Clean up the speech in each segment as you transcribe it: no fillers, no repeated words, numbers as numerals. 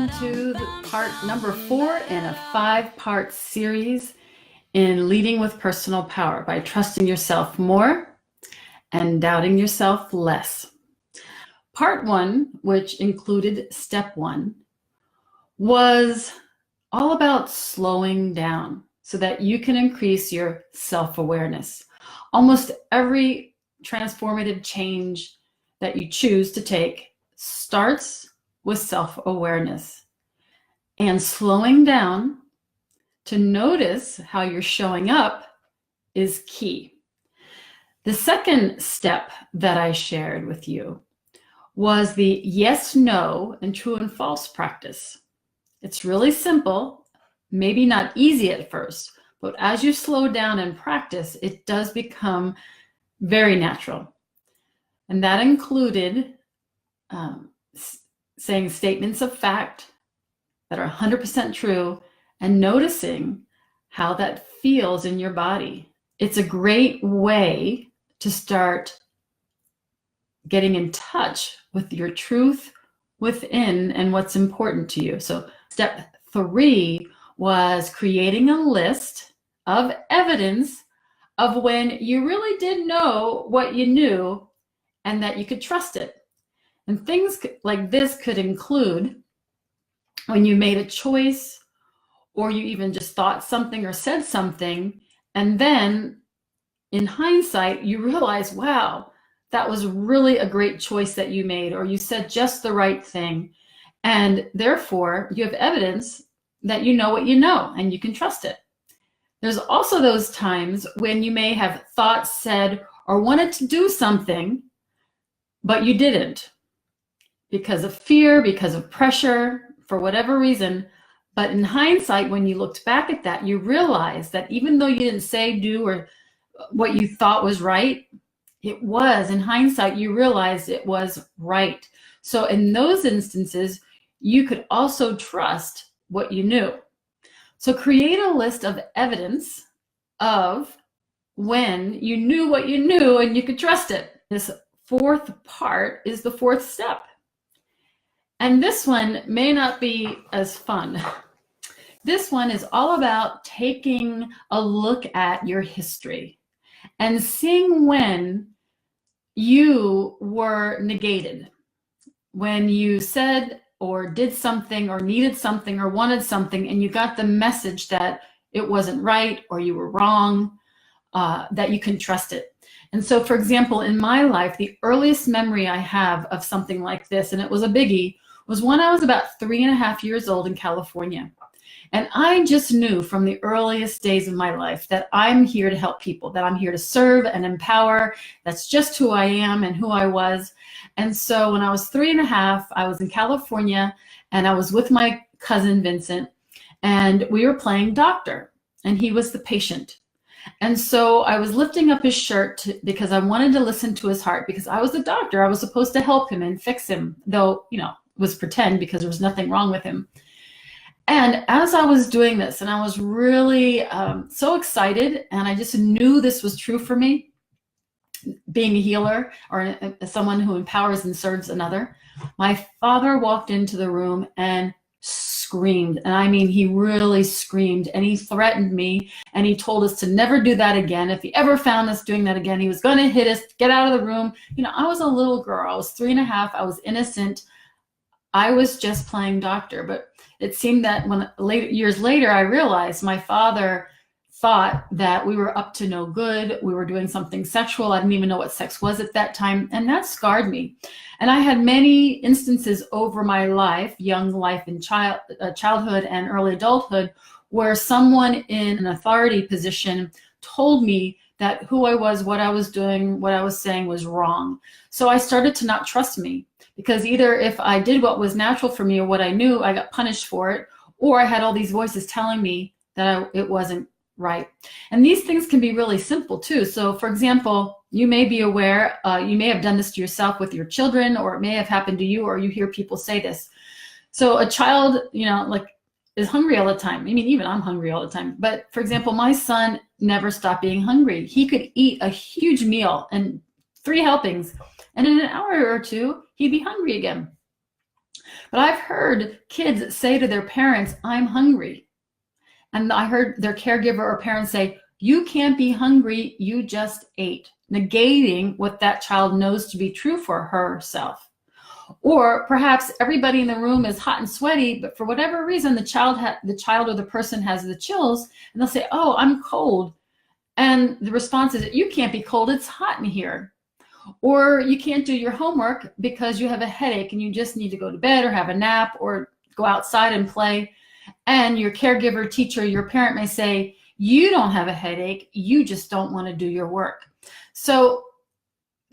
welcome to the part number 4 in a 5-part series in Leading with Personal Power by trusting yourself more and doubting yourself less. Part 1, which included step 1, was all about slowing down so that you can increase your self-awareness. Almost every transformative change that you choose to take starts with self-awareness, and slowing down to notice how you're showing up is key. The second step that I shared with you was the yes, no, and true and false practice. It's really simple, maybe not easy at first, but as you slow down and practice, it does become very natural. And that included saying statements of fact that are 100% true and noticing how that feels in your body. It's a great way to start getting in touch with your truth within and what's important to you. So step 3 was creating a list of evidence of when you really did know what you knew and that you could trust it. And things like this could include when you made a choice, or you even just thought something or said something, and then in hindsight, you realize, wow, that was really a great choice that you made, or you said just the right thing. And therefore, you have evidence that you know what you know and you can trust it. There's also those times when you may have thought, said, or wanted to do something, but you didn't. Because of fear, because of pressure, for whatever reason. But in hindsight, when you looked back at that, you realized that even though you didn't say, do, or what you thought was right, it was, in hindsight, you realized it was right. So in those instances, you could also trust what you knew. So create a list of evidence of when you knew what you knew and you could trust it. This fourth part is the fourth step. And this one may not be as fun. This one is all about taking a look at your history and seeing when you were negated, when you said or did something or needed something or wanted something and you got the message that it wasn't right or you were wrong, that you can trust it. And so, for example, in my life, the earliest memory I have of something like this, and it was a biggie, was when I was about 3.5 years old in California. And I just knew from the earliest days of my life that I'm here to help people, that I'm here to serve and empower. That's just who I am and who I was. And so when I was 3.5, I was in California and I was with my cousin Vincent, and we were playing doctor, and he was the patient. And so I was lifting up his shirt because I wanted to listen to his heart, because I was the doctor. I was supposed to help him and fix him, though, you know, it was pretend because there was nothing wrong with him. And as I was doing this, and I was really so excited, and I just knew this was true for me, being a healer or someone who empowers and serves another, my father walked into the room and screamed. And I mean, he really screamed, and he threatened me, and he told us to never do that again. If he ever found us doing that again, he was going to hit us, get out of the room. You know, I was a little girl. I was 3.5. I was innocent. I was just playing doctor. But it seemed that years later, I realized my father thought that we were up to no good. We were doing something sexual. I didn't even know what sex was at that time. And that scarred me. And I had many instances over my life, young life in childhood and early adulthood, where someone in an authority position told me that who I was, what I was doing, what I was saying was wrong. So I started to not trust me, because either if I did what was natural for me or what I knew, I got punished for it, or I had all these voices telling me that it wasn't right. And these things can be really simple too. So for example, you may be aware, you may have done this to yourself with your children, or it may have happened to you, or you hear people say this. So a child, you know, like is hungry all the time. I mean, even I'm hungry all the time. But for example, my son never stopped being hungry. He could eat a huge meal and 3 helpings, and in an hour or two, he'd be hungry again. But I've heard kids say to their parents, I'm hungry. And I heard their caregiver or parents say, you can't be hungry, you just ate, negating what that child knows to be true for herself. Or perhaps everybody in the room is hot and sweaty, but for whatever reason, the child or the person has the chills, and they'll say, oh, I'm cold. And the response is, you can't be cold, it's hot in here. Or you can't do your homework because you have a headache and you just need to go to bed or have a nap or go outside and play. And your caregiver, teacher, your parent may say, you don't have a headache, you just don't want to do your work. So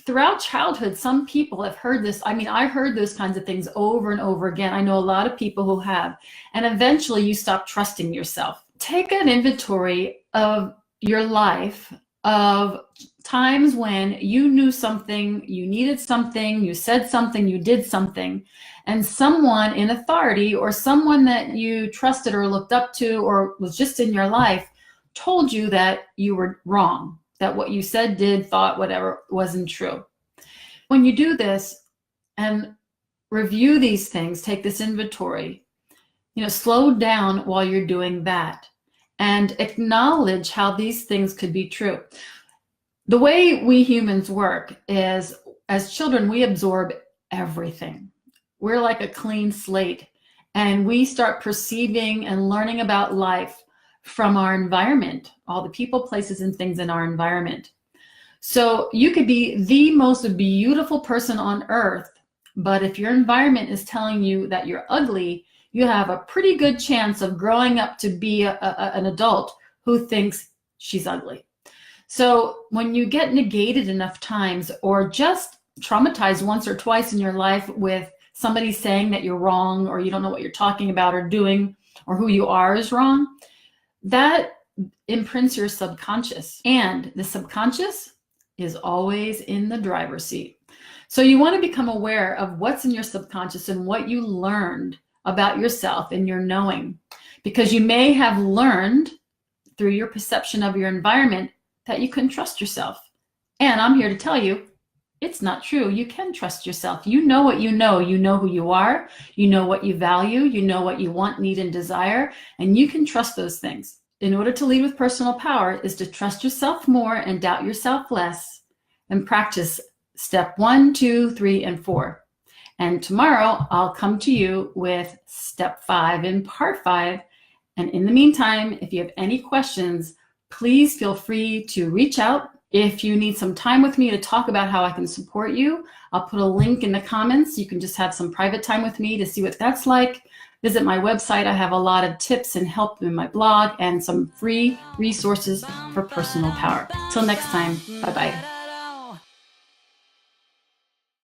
throughout childhood, some people have heard this. I mean, I heard those kinds of things over and over again. I know a lot of people who have. And eventually you stop trusting yourself. Take an inventory of your life, of times when you knew something, you needed something, you said something, you did something, and someone in authority or someone that you trusted or looked up to or was just in your life told you that you were wrong, that what you said, did, thought, whatever wasn't true. When you do this and review these things, take this inventory, slow down while you're doing that and acknowledge how these things could be true. The way we humans work is, as children, we absorb everything. We're like a clean slate, and we start perceiving and learning about life from our environment, all the people, places, and things in our environment. So you could be the most beautiful person on earth, but if your environment is telling you that you're ugly, you have a pretty good chance of growing up to be an adult who thinks she's ugly. So when you get negated enough times or just traumatized once or twice in your life with somebody saying that you're wrong or you don't know what you're talking about or doing or who you are is wrong, that imprints your subconscious. And the subconscious is always in the driver's seat. So you want to become aware of what's in your subconscious and what you learned about yourself and your knowing, because you may have learned through your perception of your environment that you couldn't trust yourself. And I'm here to tell you, it's not true. You can trust yourself. You know what you know. You know who you are. You know what you value. You know what you want, need, and desire. And you can trust those things. In order to lead with personal power is to trust yourself more and doubt yourself less, and practice step 1, 2, 3, and 4. And tomorrow I'll come to you with step 5 in part 5. And in the meantime, if you have any questions, please feel free to reach out. If you need some time with me to talk about how I can support you, I'll put a link in the comments. You can just have some private time with me to see what that's like. Visit my website. I have a lot of tips and help in my blog and some free resources for personal power. Till next time, bye-bye.